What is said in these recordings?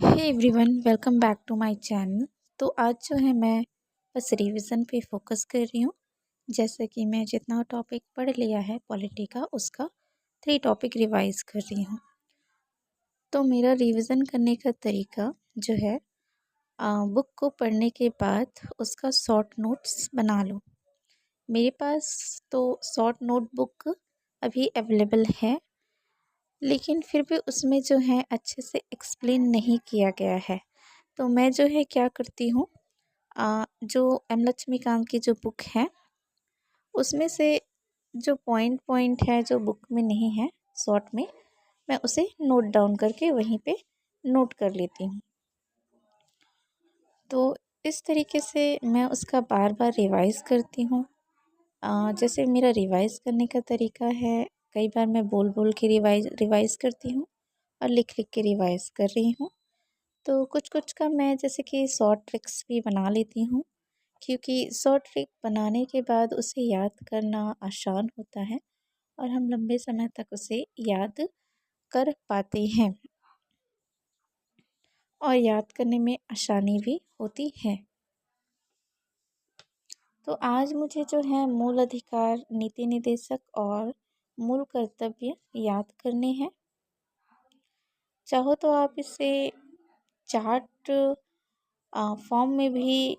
Hey everyone, welcome back to my channel. तो आज जो है मैं बस रिवीजन पे फोकस कर रही हूँ। जैसे कि मैं जितना टॉपिक पढ़ लिया है पॉलिटी का, उसका 3 टॉपिक रिवाइज कर रही हूँ। तो मेरा रिवीजन करने का तरीका जो है, बुक को पढ़ने के बाद उसका शॉर्ट नोट्स बना लो। मेरे पास तो शॉर्ट नोटबुक अभी अवेलेबल है, लेकिन फिर भी उसमें जो है अच्छे से एक्सप्लेन नहीं किया गया है। तो मैं जो है क्या करती हूँ, जो एम लक्ष्मीकांत की जो बुक है, उसमें से जो पॉइंट पॉइंट है जो बुक में नहीं है शॉर्ट में, मैं उसे नोट डाउन करके वहीं पे नोट कर लेती हूँ। तो इस तरीके से मैं उसका बार बार रिवाइज़ करती हूँ। जैसे मेरा रिवाइज़ करने का तरीका है, कई बार मैं बोल बोल के रिवाइज़ करती हूँ और लिख लिख के रिवाइज़ कर रही हूँ। तो कुछ कुछ का मैं जैसे कि शॉर्ट ट्रिक्स भी बना लेती हूँ, क्योंकि शॉर्ट ट्रिक बनाने के बाद उसे याद करना आसान होता है और हम लंबे समय तक उसे याद कर पाते हैं और याद करने में आसानी भी होती है। तो आज मुझे जो है मूल अधिकार, नीति निदेशक और मूल कर्तव्य याद करने हैं। चाहो तो आप इसे चार्ट फॉर्म में भी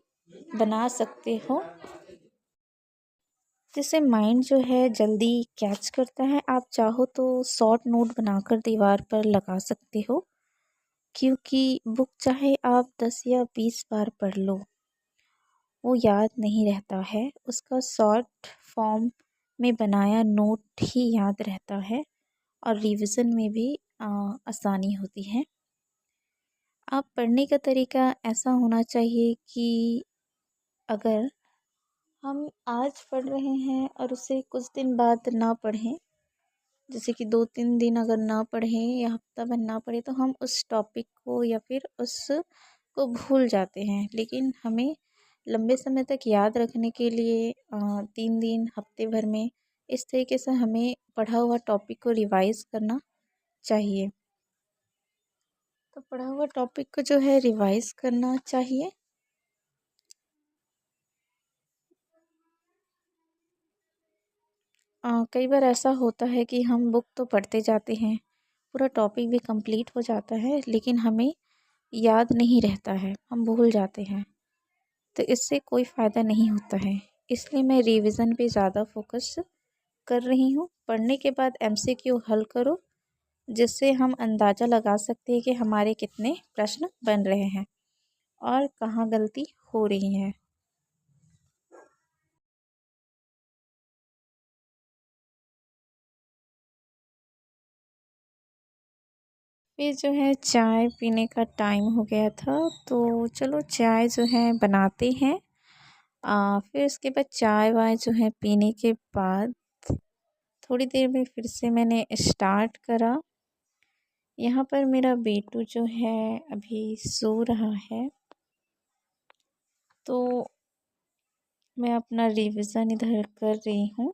बना सकते हो, जिससे माइंड जो है जल्दी कैच करता है। आप चाहो तो शॉर्ट नोट बनाकर दीवार पर लगा सकते हो, क्योंकि बुक चाहे आप 10 या 20 बार पढ़ लो, वो याद नहीं रहता है। उसका शॉर्ट फॉर्म में बनाया नोट ही याद रहता है और रिवीजन में भी आसानी होती है। आप पढ़ने का तरीका ऐसा होना चाहिए कि अगर हम आज पढ़ रहे हैं और उसे कुछ दिन बाद ना पढ़ें, जैसे कि 2-3 दिन अगर ना पढ़ें या हफ्ता भर ना पढ़ें, तो हम उस टॉपिक को या फिर उसको भूल जाते हैं। लेकिन हमें लंबे समय तक याद रखने के लिए 3 दिन, हफ्ते भर में इस तरीके से हमें पढ़ा हुआ टॉपिक को रिवाइज करना चाहिए। तो पढ़ा हुआ टॉपिक को जो है रिवाइज करना चाहिए। कई बार ऐसा होता है कि हम बुक तो पढ़ते जाते हैं, पूरा टॉपिक भी कंप्लीट हो जाता है, लेकिन हमें याद नहीं रहता है, हम भूल जाते हैं। तो इससे कोई फ़ायदा नहीं होता है। इसलिए मैं रिवीजन पे ज़्यादा फोकस कर रही हूँ। पढ़ने के बाद एमसीक्यू हल करो, जिससे हम अंदाज़ा लगा सकते हैं कि हमारे कितने प्रश्न बन रहे हैं और कहाँ गलती हो रही है। फिर जो है चाय पीने का टाइम हो गया था, तो चलो चाय जो है बनाते हैं। फिर उसके बाद चाय वाय जो है पीने के बाद थोड़ी देर में फिर से मैंने स्टार्ट करा। यहाँ पर मेरा बेटू जो है अभी सो रहा है, तो मैं अपना रिवीजन इधर कर रही हूँ।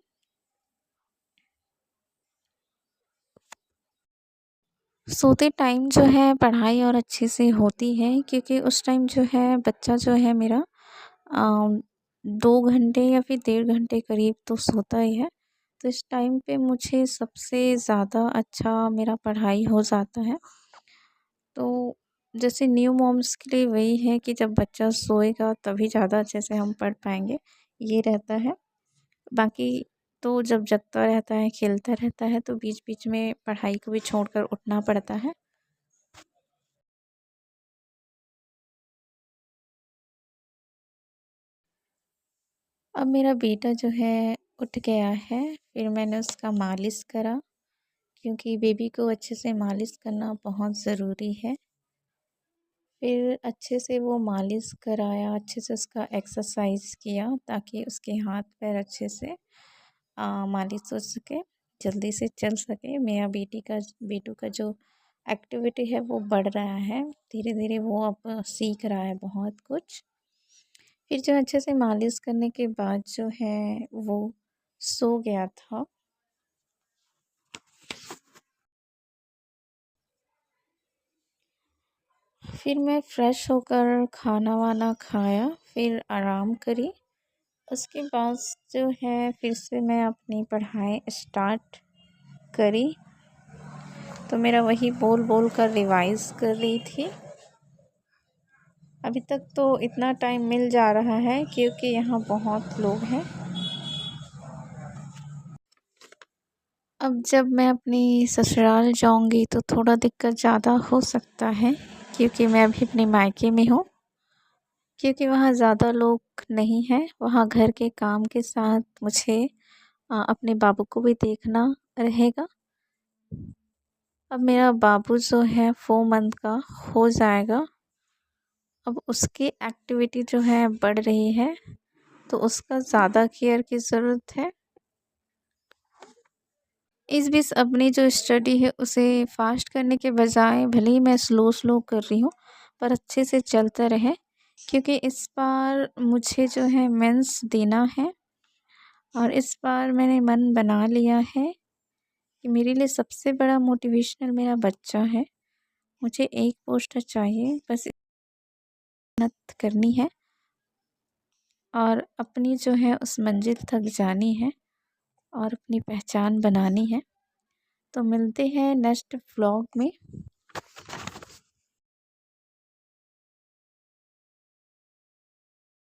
सोते टाइम जो है पढ़ाई और अच्छे से होती है, क्योंकि उस टाइम जो है बच्चा जो है मेरा 2 घंटे या फिर 1.5 घंटे करीब तो सोता ही है। तो इस टाइम पे मुझे सबसे ज़्यादा अच्छा मेरा पढ़ाई हो जाता है। तो जैसे न्यू मॉम्स के लिए वही है कि जब बच्चा सोएगा तभी ज़्यादा अच्छे से हम पढ़ पाएंगे, ये रहता है। बाकी तो जब जगता रहता है, खेलता रहता है, तो बीच बीच में पढ़ाई को भी छोड़कर उठना पड़ता है। अब मेरा बेटा जो है उठ गया है, फिर मैंने उसका मालिश करा, क्योंकि बेबी को अच्छे से मालिश करना बहुत ज़रूरी है। फिर अच्छे से वो मालिश कराया, अच्छे से उसका एक्सरसाइज किया, ताकि उसके हाथ पैर अच्छे से मालिश हो सके, जल्दी से चल सके। मेरा बेटू का जो एक्टिविटी है वो बढ़ रहा है, धीरे धीरे वो अब सीख रहा है बहुत कुछ। फिर जो अच्छे से मालिश करने के बाद जो है वो सो गया था। फिर मैं फ़्रेश होकर खाना वाना खाया, फिर आराम करी। उसके बाद जो है फिर से मैं अपनी पढ़ाई स्टार्ट करी। तो मेरा वही बोल बोल कर रिवाइज़ कर रही थी। अभी तक तो इतना टाइम मिल जा रहा है क्योंकि यहाँ बहुत लोग हैं। अब जब मैं अपनी ससुराल जाऊँगी तो थोड़ा दिक्कत ज़्यादा हो सकता है क्योंकि मैं अभी अपने मायके में हूँ। क्योंकि वहाँ ज़्यादा लोग नहीं हैं, वहाँ घर के काम के साथ मुझे अपने बाबू को भी देखना रहेगा। अब मेरा बाबू जो है 4 मंथ का हो जाएगा। अब उसकी एक्टिविटी जो है बढ़ रही है, तो उसका ज़्यादा केयर की ज़रूरत है। इस बीच अपनी जो स्टडी है उसे फ़ास्ट करने के बजाय भले ही मैं स्लो कर रही हूँ, पर अच्छे से चलता रहे क्योंकि इस बार मुझे जो है मेंस देना है। और इस बार मैंने मन बना लिया है कि मेरे लिए सबसे बड़ा मोटिवेशनल मेरा बच्चा है। मुझे एक पोस्टर चाहिए, बस मेहनत करनी है और अपनी जो है उस मंजिल तक जानी है और अपनी पहचान बनानी है। तो मिलते हैं नेक्स्ट व्लॉग में।